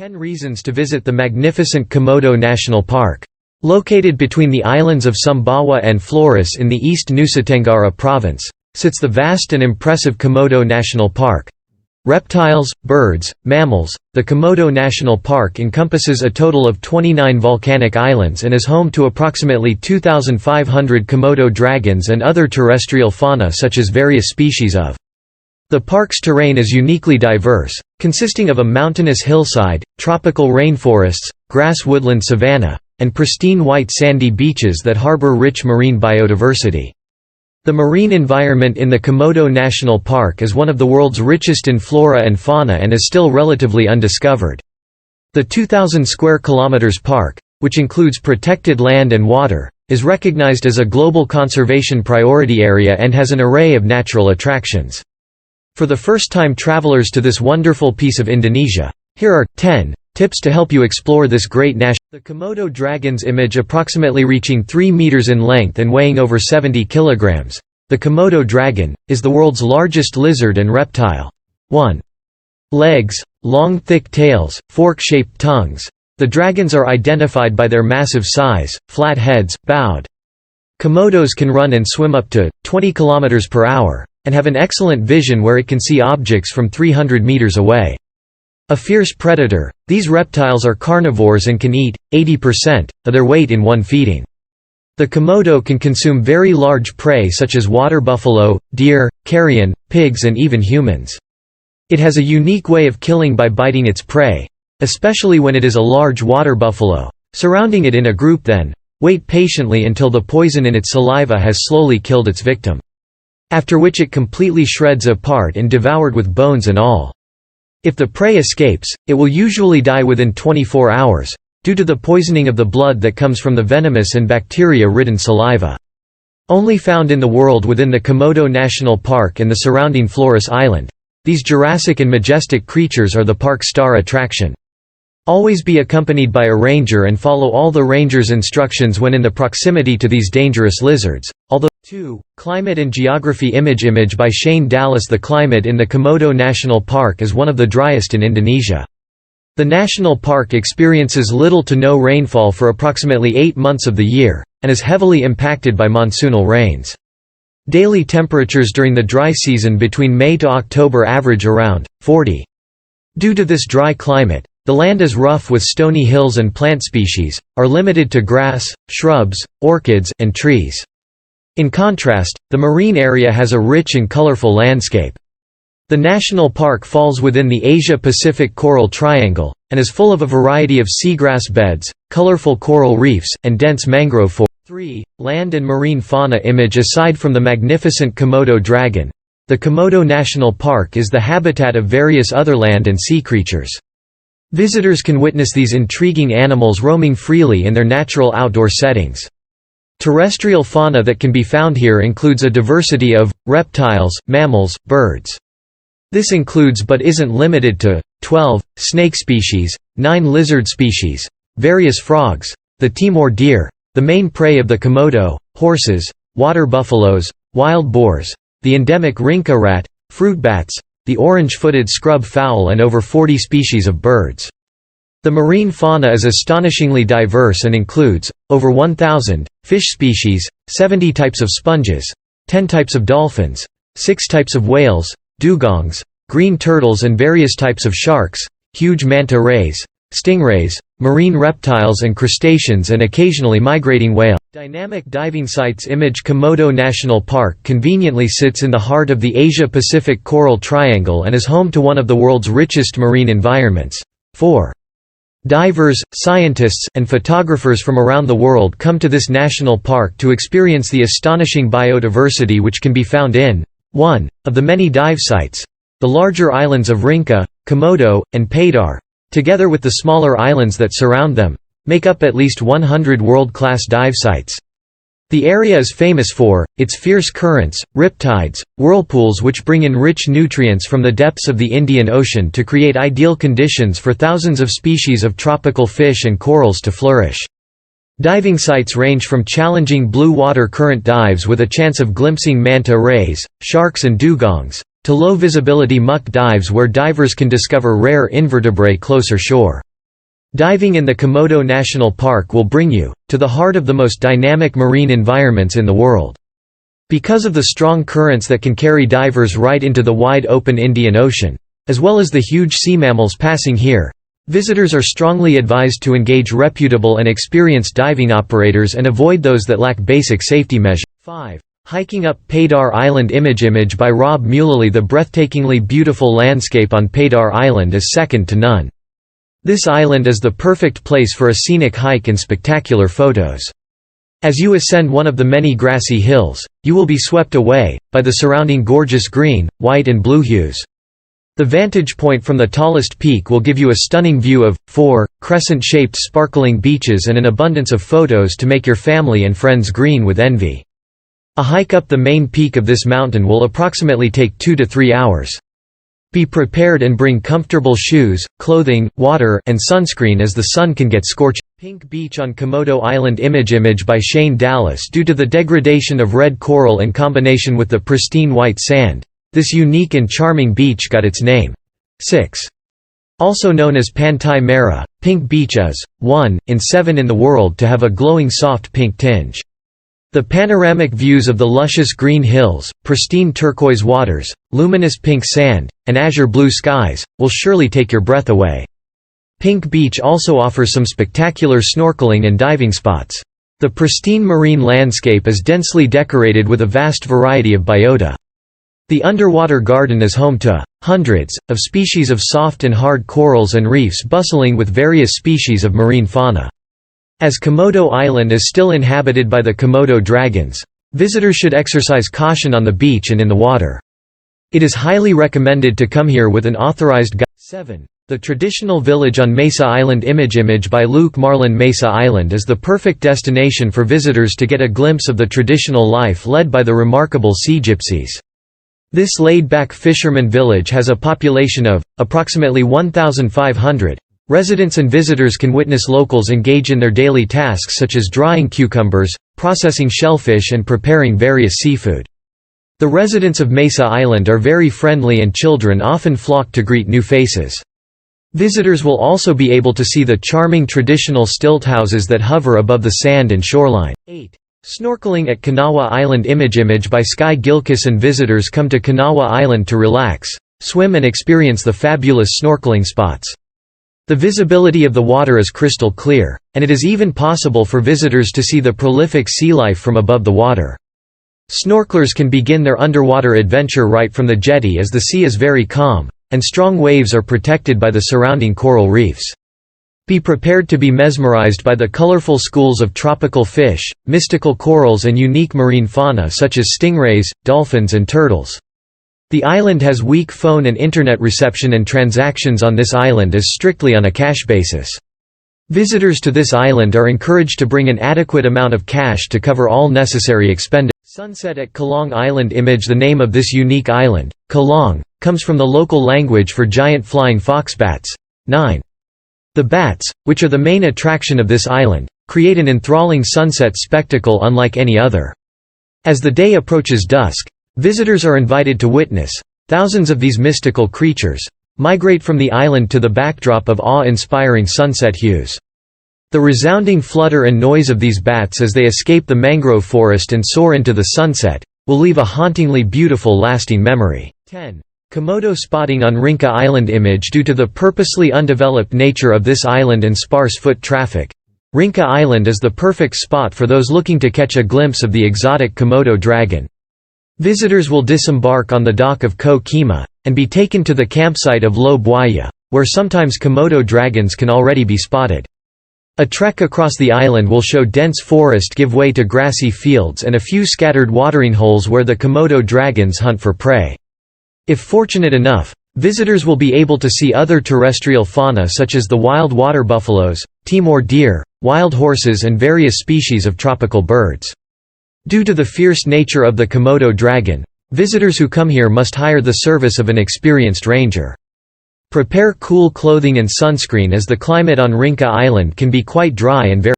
10 reasons to visit the magnificent Komodo National Park. Located between the islands of Sumbawa and Flores in the East Nusa Tenggara province, sits the vast and impressive Komodo National Park. Reptiles, birds, mammals. The Komodo National Park encompasses a total of 29 volcanic islands and is home to approximately 2,500 Komodo dragons and other terrestrial fauna such as various species of. The park's terrain is uniquely diverse, consisting of a mountainous hillside, tropical rainforests, grass woodland savanna, and pristine white sandy beaches that harbor rich marine biodiversity. The marine environment in the Komodo National Park is one of the world's richest in flora and fauna and is still relatively undiscovered. The 2,000 square kilometers park, which includes protected land and water, is recognized as a global conservation priority area and has an array of natural attractions. For the first-time travelers to this wonderful piece of Indonesia, here are 10 tips to help you explore this great national. The Komodo Dragons image, approximately reaching 3 meters in length and weighing over 70 kilograms. The Komodo dragon is the world's largest lizard and reptile. 1. Legs, long thick tails, fork-shaped tongues. The dragons are identified by their massive size, flat heads, bowed. Komodos can run and swim up to 20 km per hour, and have an excellent vision where it can see objects from 300 meters away. A fierce predator, these reptiles are carnivores and can eat 80% of their weight in one feeding. The Komodo can consume very large prey such as water buffalo, deer, carrion, pigs and even humans. It has a unique way of killing by biting its prey, especially when it is a large water buffalo. Surrounding it in a group, then wait patiently until the poison in its saliva has slowly killed its victim. After which it completely shreds apart and devoured with bones and all. If the prey escapes, it will usually die within 24 hours, due to the poisoning of the blood that comes from the venomous and bacteria-ridden saliva. Only found in the world within the Komodo National Park and the surrounding Flores Island, these Jurassic and majestic creatures are the park's star attraction. Always be accompanied by a ranger and follow all the ranger's instructions when in the proximity to these dangerous lizards. Although 2. Climate and Geography image by Shane Dallas. The climate in the Komodo National Park is one of the driest in Indonesia. The national park experiences little to no rainfall for approximately 8 months of the year, and is heavily impacted by monsoonal rains. Daily temperatures during the dry season between May to October average around 40. Due to this dry climate, the land is rough with stony hills and plant species are limited to grass, shrubs, orchids, and trees. In contrast, the marine area has a rich and colorful landscape. The national park falls within the Asia-Pacific Coral Triangle, and is full of a variety of seagrass beds, colorful coral reefs, and dense mangrove forests. 3. Land and marine fauna image. Aside from the magnificent Komodo dragon, the Komodo National Park is the habitat of various other land and sea creatures. Visitors can witness these intriguing animals roaming freely in their natural outdoor settings. Terrestrial fauna that can be found here includes a diversity of reptiles, mammals, birds. This includes but isn't limited to 12 snake species, 9 lizard species, various frogs, the Timor deer, the main prey of the Komodo, horses, water buffaloes, wild boars, the endemic rinca rat, fruit bats, the orange-footed scrub fowl and over 40 species of birds. The marine fauna is astonishingly diverse and includes over 1,000 fish species, 70 types of sponges, 10 types of dolphins, 6 types of whales, dugongs, green turtles and various types of sharks, huge manta rays, stingrays, marine reptiles and crustaceans and occasionally migrating whales. Dynamic diving sites image. Komodo National Park conveniently sits in the heart of the Asia-Pacific Coral Triangle and is home to one of the world's richest marine environments. 4. Divers, scientists, and photographers from around the world come to this national park to experience the astonishing biodiversity which can be found in 1. of the many dive sites. The larger islands of Rinca, Komodo, and Padar, together with the smaller islands that surround them, make up at least 100 world-class dive sites. The area is famous for its fierce currents, riptides, whirlpools which bring in rich nutrients from the depths of the Indian Ocean to create ideal conditions for thousands of species of tropical fish and corals to flourish. Diving sites range from challenging blue water current dives with a chance of glimpsing manta rays, sharks and dugongs, to low-visibility muck dives where divers can discover rare invertebrates closer shore. Diving in the Komodo National Park will bring you to the heart of the most dynamic marine environments in the world. Because of the strong currents that can carry divers right into the wide-open Indian Ocean, as well as the huge sea mammals passing here, visitors are strongly advised to engage reputable and experienced diving operators and avoid those that lack basic safety measures. 5. Hiking up Padar Island. Image by Rob Mullally. The breathtakingly beautiful landscape on Padar Island is second to none. This island is the perfect place for a scenic hike and spectacular photos. As you ascend one of the many grassy hills, you will be swept away by the surrounding gorgeous green, white and blue hues. The vantage point from the tallest peak will give you a stunning view of 4 crescent-shaped sparkling beaches and an abundance of photos to make your family and friends green with envy. A hike up the main peak of this mountain will approximately take 2 to 3 hours. Be prepared and bring comfortable shoes, clothing, water, and sunscreen as the sun can get scorching. Pink Beach on Komodo Island. Image by Shane Dallas. Due to the degradation of red coral in combination with the pristine white sand, this unique and charming beach got its name. 6. Also known as Pantai Merah, Pink Beach is 1 in 7 in the world to have a glowing soft pink tinge. The panoramic views of the luscious green hills, pristine turquoise waters, luminous pink sand, and azure blue skies will surely take your breath away. Pink Beach also offers some spectacular snorkeling and diving spots. The pristine marine landscape is densely decorated with a vast variety of biota. The underwater garden is home to hundreds of species of soft and hard corals and reefs bustling with various species of marine fauna. As Komodo Island is still inhabited by the Komodo dragons, visitors should exercise caution on the beach and in the water. It is highly recommended to come here with an authorized guide. 7. The traditional village on Mesa Island. Image by Luke Marlin. Mesa Island is the perfect destination for visitors to get a glimpse of the traditional life led by the remarkable sea gypsies. This laid-back fisherman village has a population of approximately 1,500. Residents and visitors can witness locals engage in their daily tasks such as drying cucumbers, processing shellfish and preparing various seafood. The residents of Mesa Island are very friendly and children often flock to greet new faces. Visitors will also be able to see the charming traditional stilt houses that hover above the sand and shoreline. 8. Snorkeling at Kanawha Island. Image by Sky Gilkison. Visitors come to Kanawha Island to relax, swim and experience the fabulous snorkeling spots. The visibility of the water is crystal clear, and it is even possible for visitors to see the prolific sea life from above the water. Snorkelers can begin their underwater adventure right from the jetty as the sea is very calm, and strong waves are protected by the surrounding coral reefs. Be prepared to be mesmerized by the colorful schools of tropical fish, mystical corals and unique marine fauna such as stingrays, dolphins and turtles. The island has weak phone and internet reception and transactions on this island is strictly on a cash basis. Visitors to this island are encouraged to bring an adequate amount of cash to cover all necessary expenditures. Sunset at Kalong Island. The name of this unique island, Kalong, comes from the local language for giant flying foxbats. 9. The bats, which are the main attraction of this island, create an enthralling sunset spectacle unlike any other. As the day approaches dusk, visitors are invited to witness thousands of these mystical creatures migrate from the island to the backdrop of awe-inspiring sunset hues. The resounding flutter and noise of these bats as they escape the mangrove forest and soar into the sunset will leave a hauntingly beautiful lasting memory. 10. Komodo spotting on Rinca Island. Due to the purposely undeveloped nature of this island and sparse foot traffic, Rinca Island is the perfect spot for those looking to catch a glimpse of the exotic Komodo dragon. Visitors will disembark on the dock of Ko Kima, and be taken to the campsite of Lo Buaya, where sometimes Komodo dragons can already be spotted. A trek across the island will show dense forest give way to grassy fields and a few scattered watering holes where the Komodo dragons hunt for prey. If fortunate enough, visitors will be able to see other terrestrial fauna such as the wild water buffaloes, Timor deer, wild horses and various species of tropical birds. Due to the fierce nature of the Komodo dragon, visitors who come here must hire the service of an experienced ranger. Prepare cool clothing and sunscreen as the climate on Rinca Island can be quite dry and very